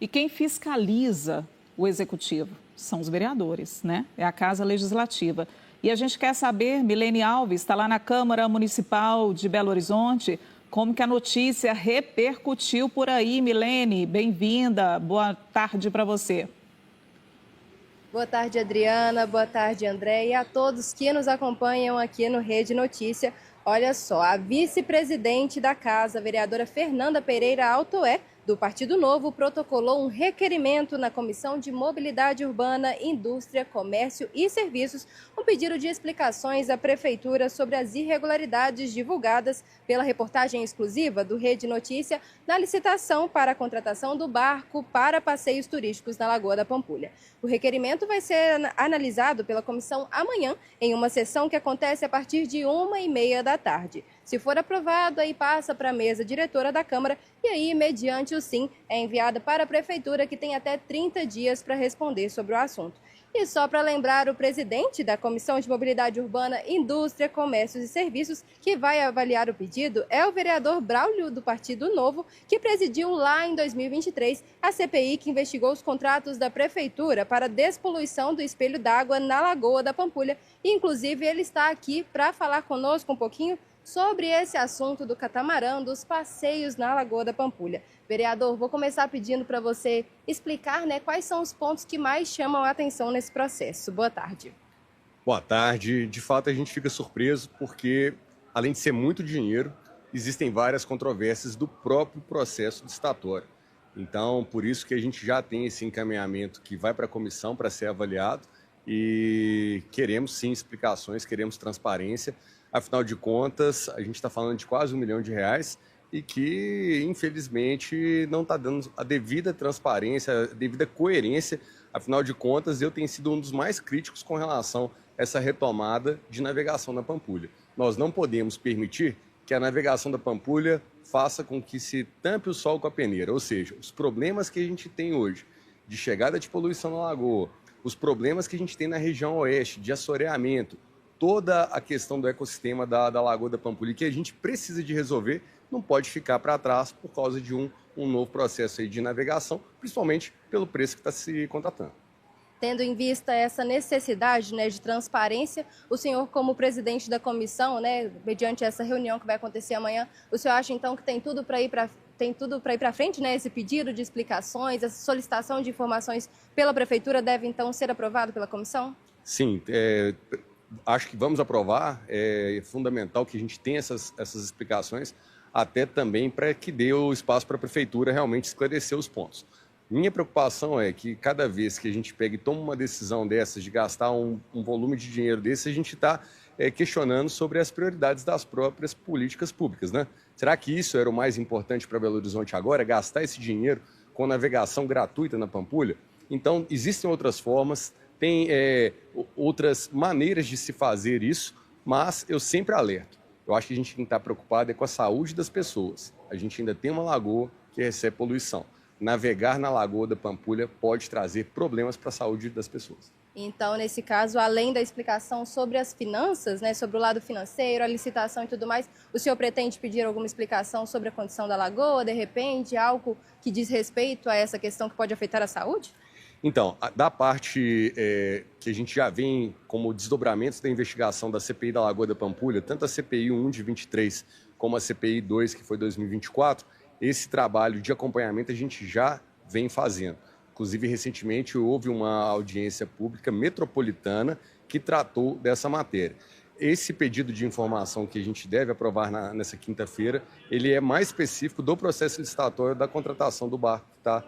E quem fiscaliza o executivo são os vereadores, né? É a Casa Legislativa. E a gente quer saber, Milene Alves está lá na Câmara Municipal de Belo Horizonte, como que a notícia repercutiu por aí. Milene, bem-vinda, boa tarde para você. Boa tarde, Adriana. Boa tarde, André. E a todos que nos acompanham aqui no Rede Notícia. Olha só, a vice-presidente da Casa, a vereadora Fernanda Pereira Altoé, do Partido Novo, protocolou um requerimento na Comissão de Mobilidade Urbana, Indústria, Comércio e Serviços, um pedido de explicações à Prefeitura sobre as irregularidades divulgadas pela reportagem exclusiva do Rede Notícia na licitação para a contratação do barco para passeios turísticos na Lagoa da Pampulha. O requerimento vai ser analisado pela comissão amanhã, em uma sessão que acontece a partir de 1h30 da tarde. Se for aprovado, aí passa para a mesa diretora da Câmara e aí, mediante o sim, é enviada para a Prefeitura, que tem até 30 dias para responder sobre o assunto. E só para lembrar, o presidente da Comissão de Mobilidade Urbana, Indústria, Comércios e Serviços, que vai avaliar o pedido, é o vereador Braulio, do Partido Novo, que presidiu lá em 2023 a CPI que investigou os contratos da Prefeitura para a despoluição do espelho d'água na Lagoa da Pampulha. E, inclusive, ele está aqui para falar conosco um pouquinho sobre esse assunto do catamarã, dos passeios na Lagoa da Pampulha. Vereador, vou começar pedindo para você explicar, quais são os pontos que mais chamam a atenção nesse processo. Boa tarde. Boa tarde. De fato, a gente fica surpreso porque, além de ser muito dinheiro, existem várias controvérsias do próprio processo licitatório. Então, por isso que a gente já tem esse encaminhamento que vai para a comissão para ser avaliado e queremos sim explicações, queremos transparência. Afinal de contas, a gente está falando de quase R$1 milhão e que, infelizmente, não está dando a devida transparência, a devida coerência. Afinal de contas, eu tenho sido um dos mais críticos com relação a essa retomada de navegação na Pampulha. Nós não podemos permitir que a navegação da Pampulha faça com que se tampe o sol com a peneira, ou seja, os problemas que a gente tem hoje de chegada de poluição na lagoa, os problemas que a gente tem na região oeste de assoreamento, toda a questão do ecossistema da Lagoa da Pampulha, que a gente precisa de resolver, não pode ficar para trás por causa de um novo processo aí de navegação, principalmente pelo preço que está se contratando. Tendo em vista essa necessidade de transparência, o senhor, como presidente da comissão, mediante essa reunião que vai acontecer amanhã, o senhor acha então que tem tudo para ir para frente, esse pedido de explicações, essa solicitação de informações pela Prefeitura deve então ser aprovado pela comissão? Sim, acho que vamos aprovar. É fundamental que a gente tenha essas explicações, até também para que dê o espaço para a Prefeitura realmente esclarecer os pontos. Minha preocupação é que cada vez que a gente pega e toma uma decisão dessas, de gastar um volume de dinheiro desse, a gente está questionando sobre as prioridades das próprias políticas públicas, né? Será que isso era o mais importante para Belo Horizonte agora, gastar esse dinheiro com navegação gratuita na Pampulha? Então, existem outras formas, tem outras maneiras de se fazer isso, mas eu sempre alerto. Eu acho que a gente tem que estar preocupado com a saúde das pessoas. A gente ainda tem uma lagoa que recebe poluição. Navegar na Lagoa da Pampulha pode trazer problemas para a saúde das pessoas. Então, nesse caso, além da explicação sobre as finanças, sobre o lado financeiro, a licitação e tudo mais, o senhor pretende pedir alguma explicação sobre a condição da lagoa, de repente, algo que diz respeito a essa questão que pode afetar a saúde? Então, da parte que a gente já vem como desdobramentos da investigação da CPI da Lagoa da Pampulha, tanto a CPI 1 de 23 como a CPI 2, que foi 2024, esse trabalho de acompanhamento a gente já vem fazendo. Inclusive, recentemente, houve uma audiência pública metropolitana que tratou dessa matéria. Esse pedido de informação que a gente deve aprovar nessa quinta-feira, ele é mais específico do processo licitatório da contratação do barco, que está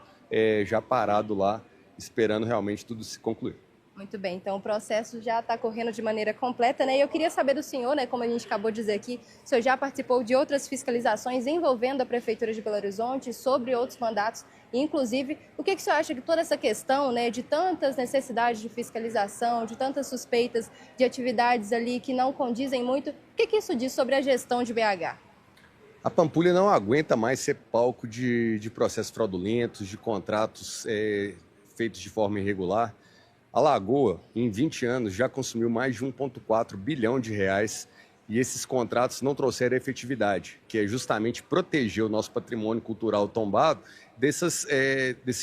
já parado lá, esperando realmente tudo se concluir. Muito bem, então o processo já está correndo de maneira completa, E eu queria saber do senhor, como a gente acabou de dizer aqui, o senhor já participou de outras fiscalizações envolvendo a Prefeitura de Belo Horizonte sobre outros mandatos, e inclusive, o que o senhor acha que toda essa questão, de tantas necessidades de fiscalização, de tantas suspeitas de atividades ali que não condizem muito, o que isso diz sobre a gestão de BH? A Pampulha não aguenta mais ser palco de processos fraudulentos, de contratos feitos de forma irregular. A Lagoa, em 20 anos, já consumiu mais de 1,4 bilhão de reais e esses contratos não trouxeram efetividade, que é justamente proteger o nosso patrimônio cultural tombado desses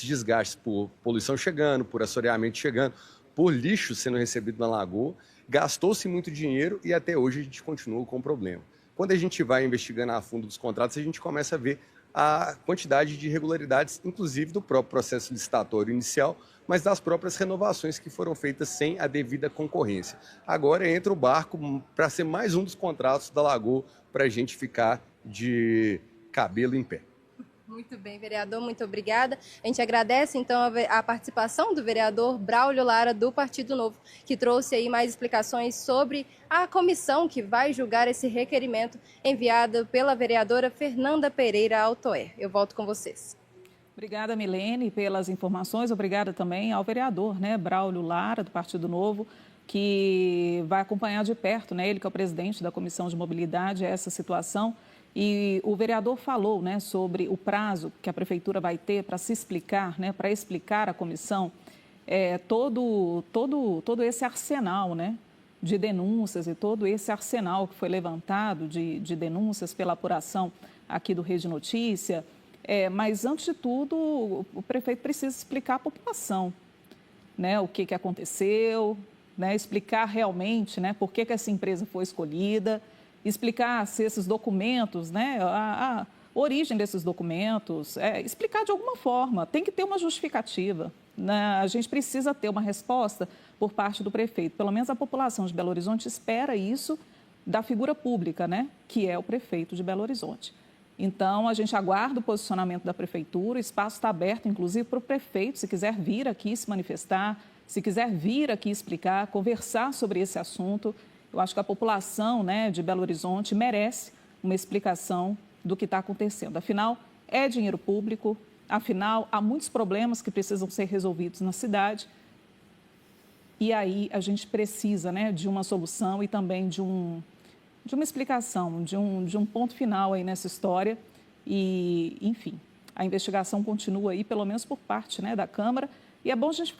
desgastes por poluição chegando, por assoreamento chegando, por lixo sendo recebido na lagoa. Gastou-se muito dinheiro e até hoje a gente continua com o problema. Quando a gente vai investigando a fundo dos contratos, a gente começa a ver a quantidade de irregularidades, inclusive do próprio processo licitatório inicial, mas das próprias renovações que foram feitas sem a devida concorrência. Agora entra o barco para ser mais um dos contratos da Lagoa para a gente ficar de cabelo em pé. Muito bem, vereador, muito obrigada. A gente agradece, então, a participação do vereador Braulio Lara, do Partido Novo, que trouxe aí mais explicações sobre a comissão que vai julgar esse requerimento enviado pela vereadora Fernanda Pereira Altoer. Eu volto com vocês. Obrigada, Milene, pelas informações. Obrigada também ao vereador, Braulio Lara, do Partido Novo, que vai acompanhar de perto, ele que é o presidente da Comissão de Mobilidade, essa situação. E o vereador falou, sobre o prazo que a prefeitura vai ter para se explicar, para explicar à comissão todo esse arsenal, de denúncias e todo esse arsenal que foi levantado de denúncias pela apuração aqui do Rede Notícia. Mas, antes de tudo, o prefeito precisa explicar à população, o que aconteceu, explicar realmente, por que essa empresa foi escolhida, explicar se esses documentos, a origem desses documentos, explicar de alguma forma, tem que ter uma justificativa. A gente precisa ter uma resposta por parte do prefeito. Pelo menos a população de Belo Horizonte espera isso da figura pública, que é o prefeito de Belo Horizonte. Então, a gente aguarda o posicionamento da prefeitura, o espaço está aberto, inclusive, para o prefeito, se quiser vir aqui se manifestar, se quiser vir aqui explicar, conversar sobre esse assunto. Eu acho que a população, de Belo Horizonte merece uma explicação do que está acontecendo. Afinal, é dinheiro público, afinal, há muitos problemas que precisam ser resolvidos na cidade. E aí a gente precisa, de uma solução e também de uma explicação, de um ponto final aí nessa história. E, enfim, a investigação continua aí, pelo menos por parte, da Câmara. E é bom a gente ficar